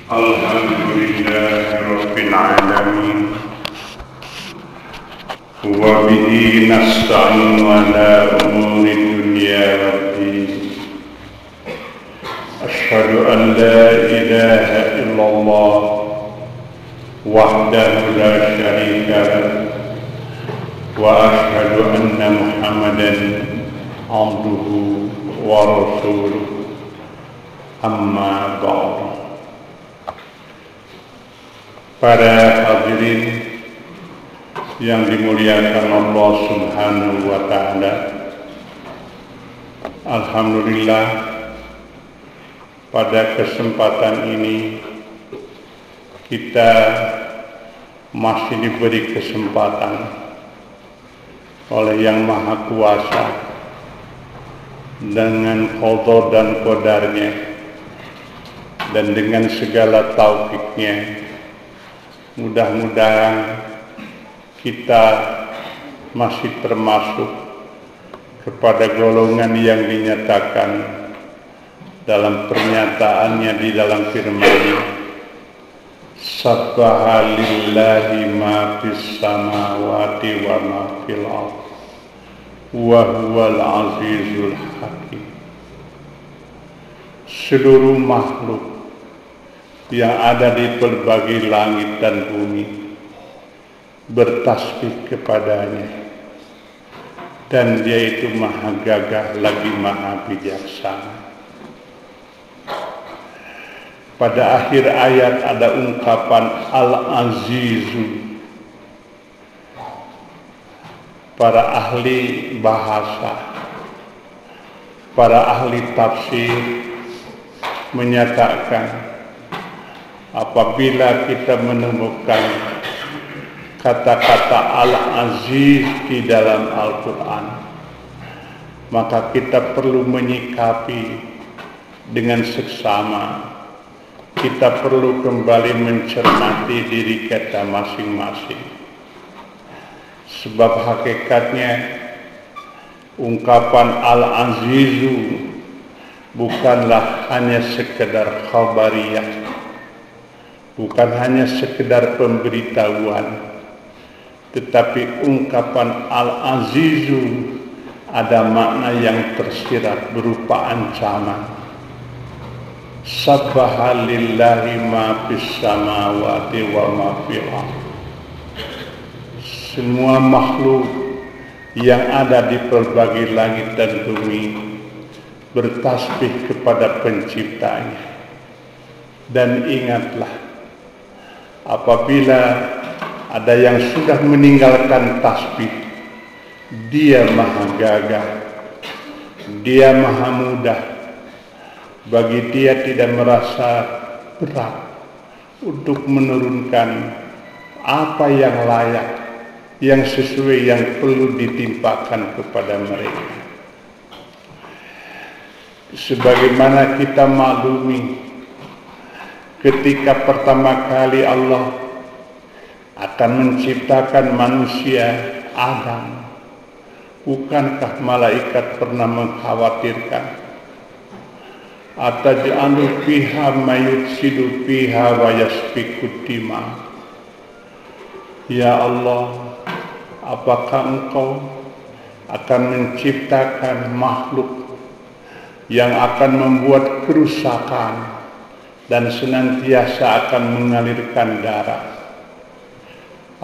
Alhamdulillahirabbil alamin. Wa bihi nasta'inu ala umuri dunya waddin. Asyhadu an la ilaha illallah wahdahu la syarika lahu wa asyhadu anna Muhammadan abduhu wa rasuluhu. Amma ba'du. Para hadirin yang dimuliakan Allah Subhanahu wa ta'ala, alhamdulillah pada kesempatan ini kita masih diberi kesempatan oleh Yang Maha Kuasa dengan qada dan qadarnya dan dengan segala taufiknya. Mudah-mudahan kita masih termasuk kepada golongan yang dinyatakan dalam pernyataannya di dalam firman-Nya, sabbaha lillahi ma fis samawati wa ma fil ardh wa huwal azizul hakim. Seluruh makhluk yang ada di berbagai langit dan bumi bertasbih kepadanya, dan Dia itu maha gagah lagi maha bijaksana. Pada akhir ayat ada ungkapan Al-Azizu. Para ahli bahasa, para ahli tafsir menyatakan apabila kita menemukan kata-kata Al-Aziz di dalam Al-Quran, maka kita perlu menyikapi dengan seksama. Kita perlu kembali mencermati diri kita masing-masing. Sebab hakikatnya ungkapan Al-Azizu bukanlah hanya sekedar khabariyah, bukan hanya sekedar pemberitahuan, tetapi ungkapan Al-Azizu ada makna yang tersirat berupa ancaman. Sabbaha lillahi ma fis samawati wa ma fil ardh. Semua makhluk yang ada di berbagai langit dan bumi bertasbih kepada penciptanya. Dan ingatlah, apabila ada yang sudah meninggalkan tasbih, Dia maha gagah, Dia maha mudah. Bagi Dia tidak merasa berat untuk menurunkan apa yang layak, yang sesuai, yang perlu ditimpakan kepada mereka. Sebagaimana kita maklumi, ketika pertama kali Allah akan menciptakan manusia Adam, bukankah malaikat pernah mengkhawatirkan, ataj'alu fiha mayufsidu fiha wa yasfiku dima? Ya Allah, apakah Engkau akan menciptakan makhluk yang akan membuat kerusakan dan senantiasa akan mengalirkan darah?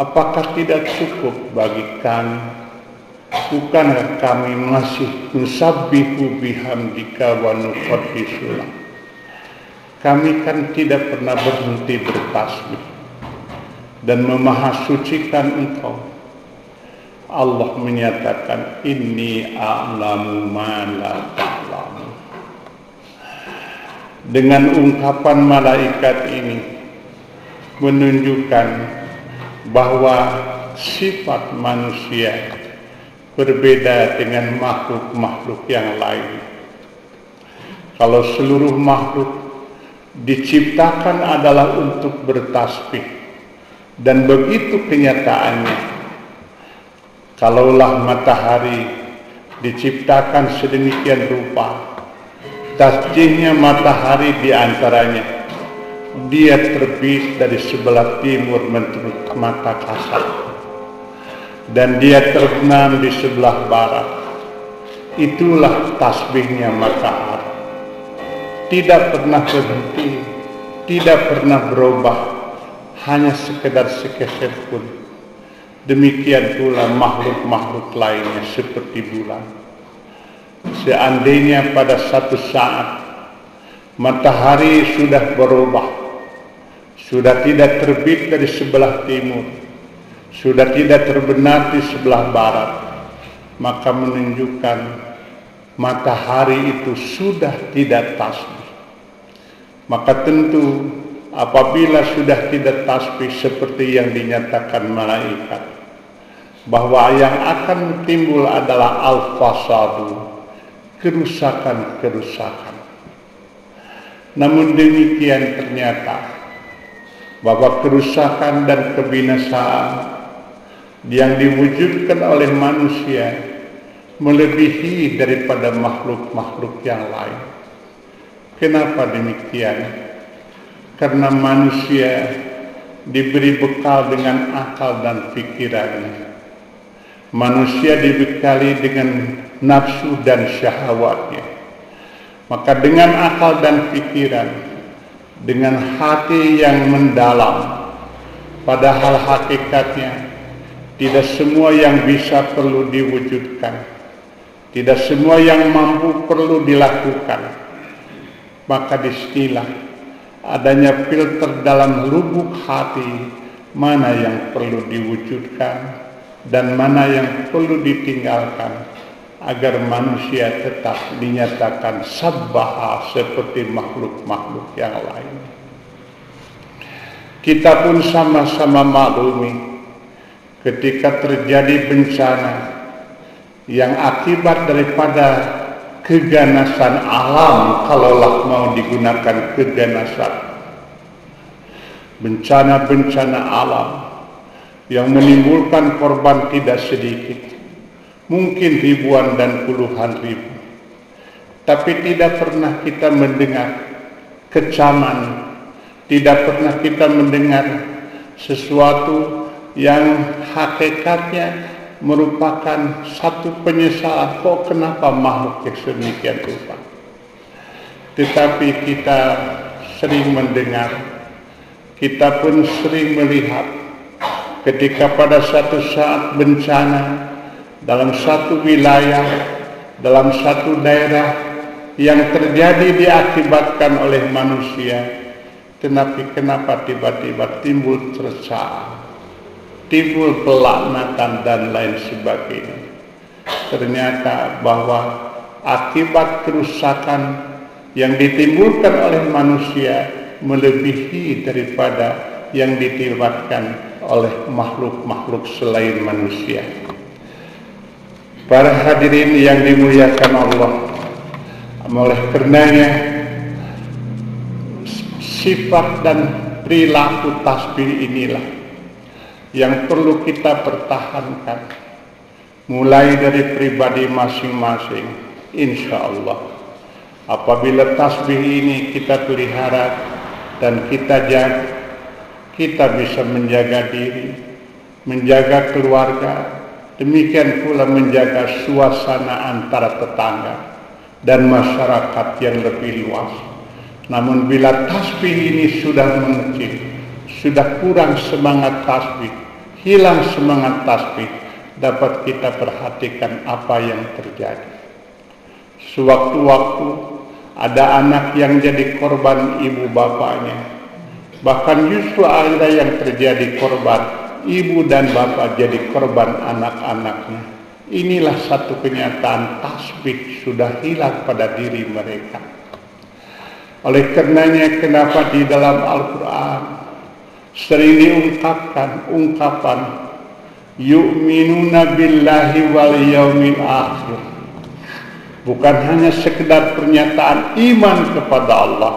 Apakah tidak cukup bagi kami? Bukankah kami masih nusabbihu bihamdika wa nuqaddisu lak? Kami kan tidak pernah berhenti bertasbih dan memahasucikan Engkau. Allah menyatakan, inni a'lamu ma la ta'lamu. Dengan ungkapan malaikat ini menunjukkan bahwa sifat manusia berbeda dengan makhluk-makhluk yang lain. Kalau seluruh makhluk diciptakan adalah untuk bertasbih, dan begitu kenyataannya. Kalaulah matahari diciptakan sedemikian rupa, tasbihnya matahari di antaranya, dia terbit dari sebelah timur menurut mata kasar, dan dia terbenam di sebelah barat. Itulah tasbihnya matahari. Tidak pernah berhenti, tidak pernah berubah, hanya sekedar sekeser pun. Demikian pula makhluk-makhluk lainnya seperti bulan. Seandainya pada satu saat matahari sudah berubah, sudah tidak terbit dari sebelah timur, sudah tidak terbenam di sebelah barat, maka menunjukkan matahari itu sudah tidak tasbih. Maka tentu apabila sudah tidak tasbih seperti yang dinyatakan malaikat, bahwa yang akan timbul adalah al-fasadu, kerusakan-kerusakan. Namun demikian ternyata bahwa kerusakan dan kebinasaan yang diwujudkan oleh manusia melebihi daripada makhluk-makhluk yang lain. Kenapa demikian? Karena manusia diberi bekal dengan akal dan pikirannya. Manusia dibekali dengan nafsu dan syahwatnya. Maka dengan akal dan pikiran, dengan hati yang mendalam, padahal hakikatnya tidak semua yang bisa perlu diwujudkan, tidak semua yang mampu perlu dilakukan. Maka disinilah adanya filter dalam lubuk hati, mana yang perlu diwujudkan dan mana yang perlu ditinggalkan, agar manusia tetap dinyatakan sabbaha seperti makhluk-makhluk yang lain. Kita pun sama-sama maklumi ketika terjadi bencana yang akibat daripada keganasan alam, kalaulah mau digunakan keganasan, bencana-bencana alam yang menimbulkan korban tidak sedikit, mungkin ribuan dan puluhan ribu. Tapi tidak pernah kita mendengar kecaman, tidak pernah kita mendengar sesuatu yang hakikatnya merupakan satu penyesalan, kok kenapa makhluk yang sedemikian rupa. Tetapi kita sering mendengar, kita pun sering melihat ketika pada satu saat bencana dalam satu wilayah, dalam satu daerah yang terjadi diakibatkan oleh manusia, tetapi kenapa tiba-tiba timbul keresahan, timbul pelaknatan dan lain sebagainya. Ternyata bahwa akibat kerusakan yang ditimbulkan oleh manusia melebihi daripada yang ditimbulkan oleh makhluk-makhluk selain manusia. Para hadirin yang dimuliakan Allah, oleh karenanya sifat dan perilaku tasbih inilah yang perlu kita pertahankan, mulai dari pribadi masing-masing. Insya Allah apabila tasbih ini kita pelihara dan kita jaga, kita bisa menjaga diri, menjaga keluarga, demikian pula menjaga suasana antara tetangga dan masyarakat yang lebih luas. Namun bila tasbih ini sudah mengecil, sudah kurang semangat tasbih, hilang semangat tasbih, dapat kita perhatikan apa yang terjadi. Sewaktu-waktu ada anak yang jadi korban ibu bapaknya, bahkan justru ada yang terjadi korban ibu dan bapak jadi korban anak-anaknya. Inilah satu kenyataan tasbih sudah hilang pada diri mereka. Oleh karenanya kenapa di dalam Al-Quran sering diungkapkan ungkapan yu'minuna billahi wal yaumil akhir. Bukan hanya sekedar pernyataan iman kepada Allah,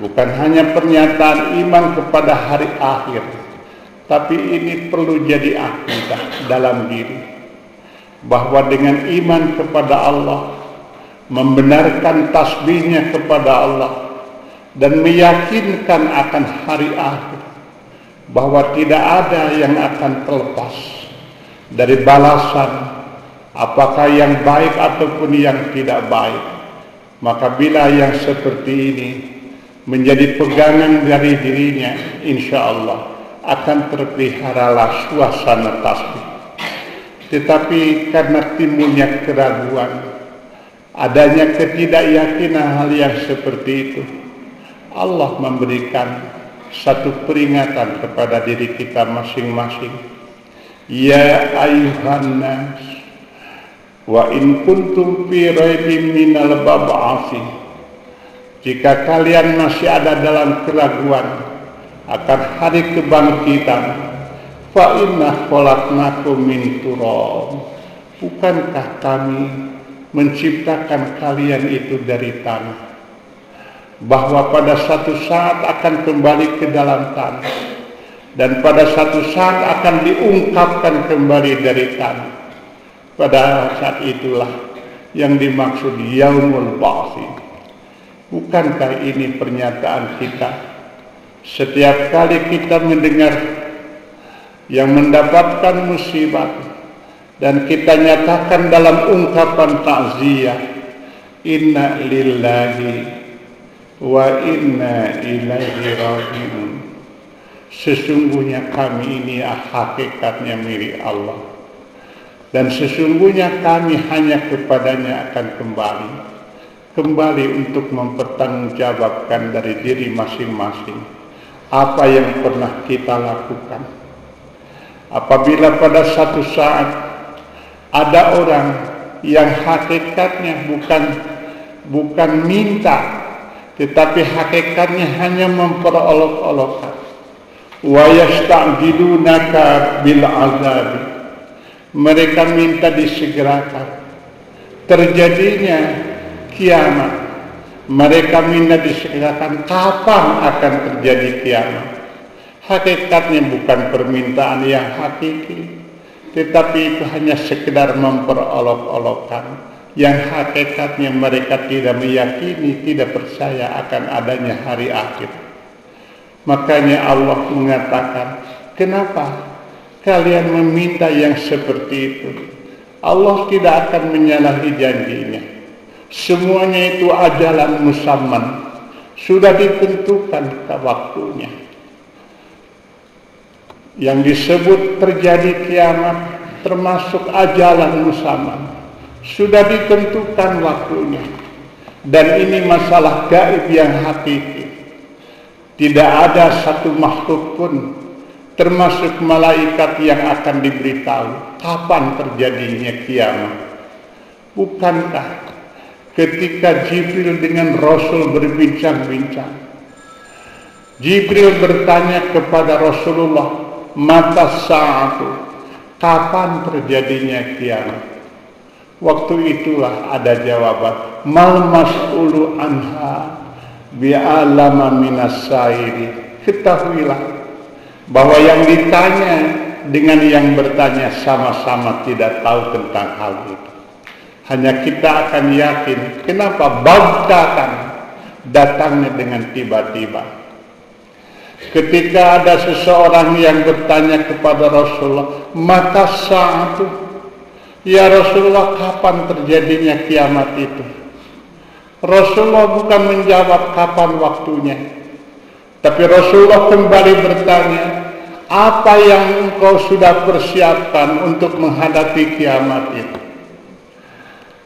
bukan hanya pernyataan iman kepada hari akhir, tapi ini perlu jadi akidah dalam diri, bahwa dengan iman kepada Allah, membenarkan tasbihnya kepada Allah, dan meyakinkan akan hari akhir, bahwa tidak ada yang akan terlepas dari balasan, apakah yang baik ataupun yang tidak baik. Maka bila yang seperti ini menjadi pegangan dari dirinya, insya Allah akan terpeliharalah suasana tasbih. Tetapi karena timbulnya keraguan, adanya ketidakyakinan hal yang seperti itu, Allah memberikan satu peringatan kepada diri kita masing-masing. Ya ayuhan nas, wa in kuntum fi raibin minal bab'atsi, jika kalian masih ada dalam keraguan akan hari kebangkitan, fa inna khalaqnakum min turab, bukankah kami menciptakan kalian itu dari tanah, bahwa pada satu saat akan kembali ke dalam tanah, dan pada satu saat akan diungkapkan kembali dari tanah. Pada saat itulah yang dimaksud yaumul ba'tsi. Bukankah ini pernyataan kita setiap kali kita mendengar yang mendapatkan musibah dan kita nyatakan dalam ungkapan takziah, inna lillahi wa inna ilaihi raji'un, sesungguhnya kami ini hakikatnya milik Allah, dan sesungguhnya kami hanya kepadanya akan kembali untuk mempertanggungjawabkan dari diri masing-masing apa yang pernah kita lakukan. Apabila pada satu saat ada orang yang hakikatnya bukan minta, tetapi hakikatnya hanya memperolok-olokkan, wa yasta'jilunaka bil azabi, mereka minta disegerakan terjadinya kiamat. Mereka minta disegerakan kapan akan terjadi kiamat. Hakikatnya bukan permintaan yang hakiki, tetapi itu hanya sekedar memperolok-olokkan, yang hakikatnya mereka tidak meyakini, tidak percaya akan adanya hari akhir. Makanya Allah mengatakan, kenapa kalian meminta yang seperti itu? Allah tidak akan menyalahi janjinya. Semuanya itu ajalan musamman, sudah ditentukan waktunya. Yang disebut terjadi kiamat termasuk ajalan musamman, sudah ditentukan waktunya. Dan ini masalah gaib yang hakiki. Tidak ada satu makhluk pun, termasuk malaikat, yang akan diberitahu kapan terjadinya kiamat. Bukankah ketika Jibril dengan Rasul berbincang-bincang, Jibril bertanya kepada Rasulullah, mata sa'atu, kapan terjadinya kiamat? Waktu itulah ada jawaban, mal mas'ulu anha bi'alama minas sa'ili. Ketahuilah bahwa yang ditanya dengan yang bertanya sama-sama tidak tahu tentang hal itu. Hanya kita akan yakin. Kenapa? Baghtatan, datangnya dengan tiba-tiba. Ketika ada seseorang yang bertanya kepada Rasulullah, mata sa'atu, ya Rasulullah, kapan terjadinya kiamat itu? Rasulullah bukan menjawab kapan waktunya, tapi Rasulullah kembali bertanya, apa yang engkau sudah persiapkan untuk menghadapi kiamat itu?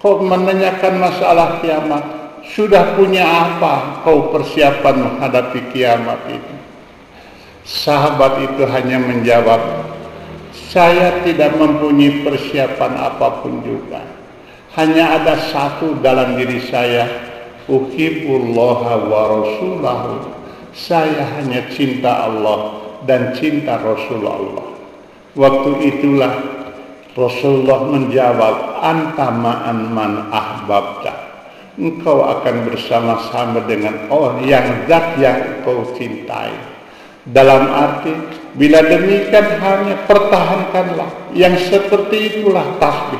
Kau menanyakan masalah kiamat, sudah punya apa kau persiapan menghadapi kiamat itu? Sahabat itu hanya menjawab, saya tidak mempunyai persiapan apapun juga. Hanya ada satu dalam diri saya, uhibbullaha wa rasulahu, saya hanya cinta Allah dan cinta Rasulullah. Waktu itulah Rasulullah menjawab, anta ma'an man ahbabta, engkau akan bersama-sama dengan orang yang zat yang kau cintai. Dalam arti, bila demikian hanya pertahankanlah yang seperti itulah tasbih.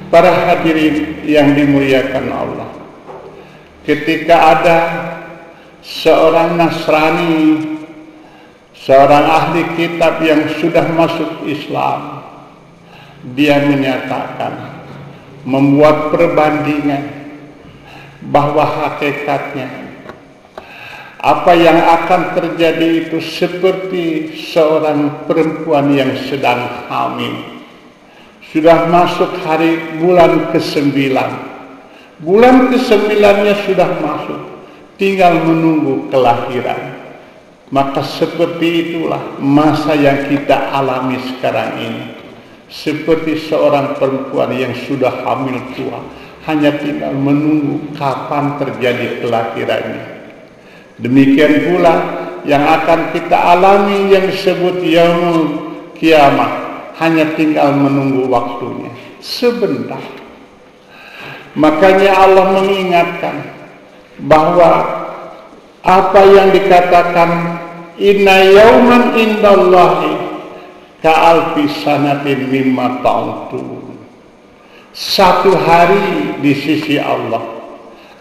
Para hadirin yang dimuliakan Allah, ketika ada seorang Nasrani, seorang ahli kitab yang sudah masuk Islam, dia menyatakan, membuat perbandingan bahwa hakikatnya apa yang akan terjadi itu seperti seorang perempuan yang sedang hamil. Sudah masuk bulan ke-9. Bulan ke-9-nya sudah masuk, tinggal menunggu kelahiran. Maka seperti itulah masa yang kita alami sekarang ini. Seperti seorang perempuan yang sudah hamil tua, hanya tinggal menunggu kapan terjadi kelahirannya. Demikian pula yang akan kita alami yang disebut yaumul kiamah, hanya tinggal menunggu waktunya sebentar. Makanya Allah mengingatkan bahwa apa yang dikatakan inna yauman indallahi ka'alfi sanatin mimma ta'udun. Satu hari di sisi Allah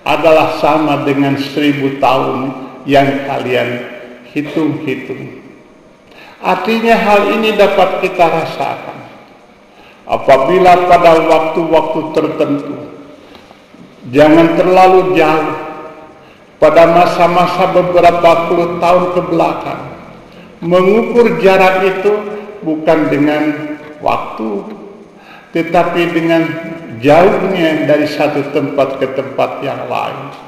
adalah sama dengan 1000 tahun yang kalian hitung-hitung. Artinya hal ini dapat kita rasakan apabila pada waktu-waktu tertentu, jangan terlalu jauh, pada masa-masa beberapa puluh tahun ke belakang, mengukur jarak itu bukan dengan waktu, tetapi dengan jauhnya dari satu tempat ke tempat yang lain.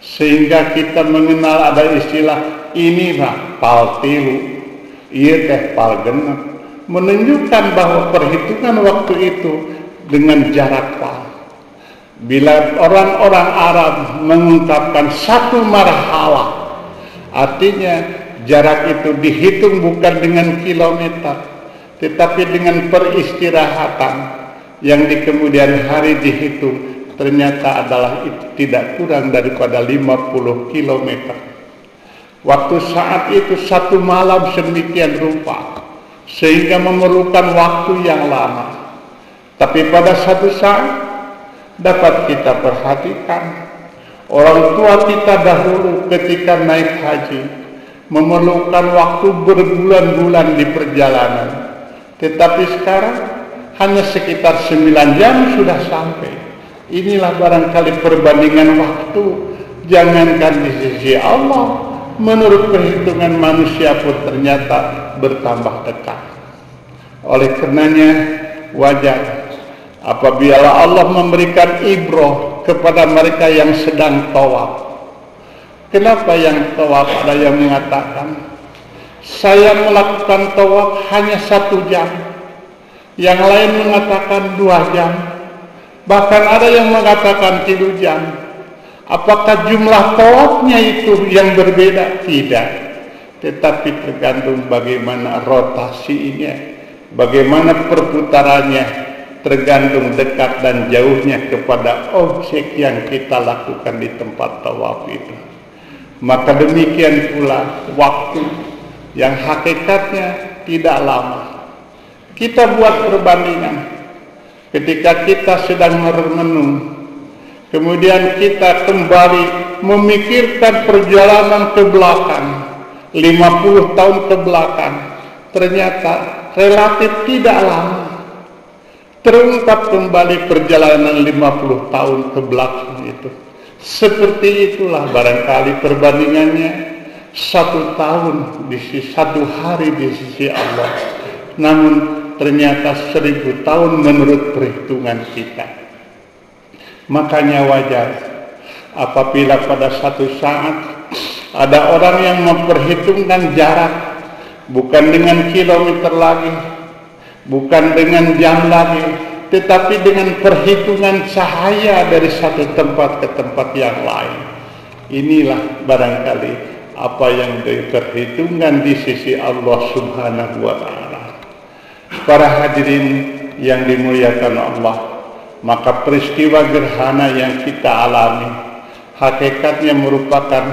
Sehingga kita mengenal ada istilah inilah pal tilu, iya teh pal genep, menunjukkan bahwa perhitungan waktu itu dengan jarak pal. Bila orang-orang Arab mengungkapkan satu marhalah, artinya jarak itu dihitung bukan dengan kilometer, tetapi dengan peristirahatan yang di kemudian hari dihitung, ternyata adalah itu tidak kurang daripada 50 km. Waktu saat itu satu malam sedemikian rupa, sehingga memerlukan waktu yang lama. Tapi pada satu saat dapat kita perhatikan, orang tua kita dahulu ketika naik haji memerlukan waktu berbulan-bulan di perjalanan. Tetapi sekarang hanya sekitar 9 jam sudah sampai. Inilah barangkali perbandingan waktu. Jangankan di sisi Allah, menurut perhitungan manusia pun ternyata bertambah dekat. Oleh karenanya wajar apabila Allah memberikan ibrah kepada mereka yang sedang tawaf. Kenapa yang tawaf ada yang mengatakan, saya melakukan tawaf hanya 1 jam, yang lain mengatakan 2 jam, bahkan ada yang mengatakan 3 jam. Apakah jumlah tawafnya itu yang berbeda? Tidak, tetapi tergantung bagaimana rotasinya, bagaimana perputarannya, tergantung dekat dan jauhnya kepada objek yang kita lakukan di tempat tawaf itu. Maka demikian pula waktu yang hakikatnya tidak lama. Kita buat perbandingan ketika kita sedang merenung, kemudian kita kembali memikirkan perjalanan ke belakang 50 tahun ke belakang, ternyata relatif tidak lama. Terungkap kembali perjalanan 50 tahun ke belakang itu. Seperti itulah barangkali perbandingannya 1 tahun di sisi 1 hari di sisi Allah, namun ternyata 1000 tahun menurut perhitungan kita. Makanya wajar apabila pada satu saat ada orang yang memperhitungkan jarak bukan dengan kilometer lagi, bukan dengan jam lagi, tetapi dengan perhitungan cahaya dari satu tempat ke tempat yang lain. Inilah barangkali apa yang diperhitungkan di sisi Allah Subhanahu wa Ta'ala. Para hadirin yang dimuliakan Allah, maka peristiwa gerhana yang kita alami hakikatnya merupakan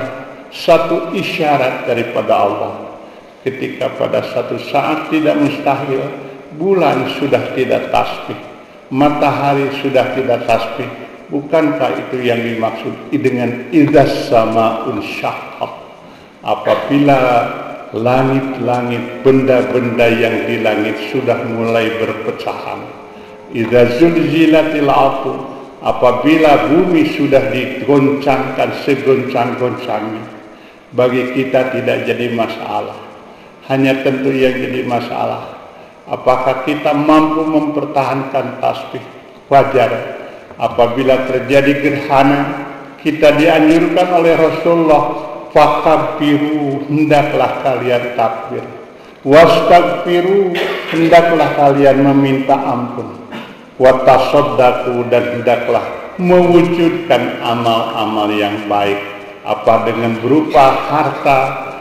satu isyarat daripada Allah. Ketika pada satu saat tidak mustahil bulan sudah tidak tasbih, matahari sudah tidak tasbih, Bukankah itu yang dimaksud dengan idzas sama'un syaqqat? Apabila langit-langit, benda-benda yang di langit sudah mulai berpecahan. Idza zulzilatil ardu, apabila bumi sudah digoncangkan segoncang-goncangnya. Bagi kita tidak jadi masalah. Hanya tentu yang jadi masalah, apakah kita mampu mempertahankan tasbih? Wajar apabila terjadi gerhana, kita dianjurkan oleh Rasulullah, fakabbiru, hendaklah kalian takbir, wastagfiru, hendaklah kalian meminta ampun, watasaddaqu, dan hendaklah mewujudkan amal-amal yang baik, apa dengan berupa harta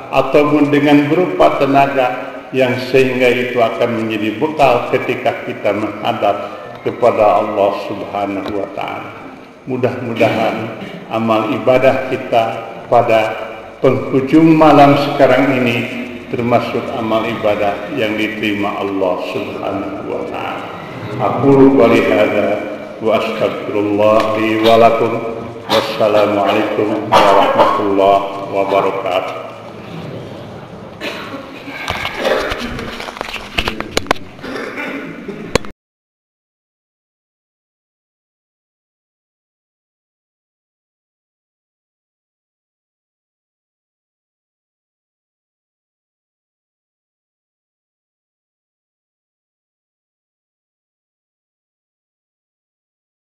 ataupun dengan berupa tenaga, yang sehingga itu akan menjadi bekal ketika kita menghadap kepada Allah Subhanahu wa ta'ala. Mudah-mudahan amal ibadah kita pada penghujung malam sekarang ini termasuk amal ibadah yang diterima Allah Subhanahu wa ta'ala. Aqulu qouli hadza wa astaghfirullah li wa lakum. Wassalamualaikum warahmatullahi wabarakatuh.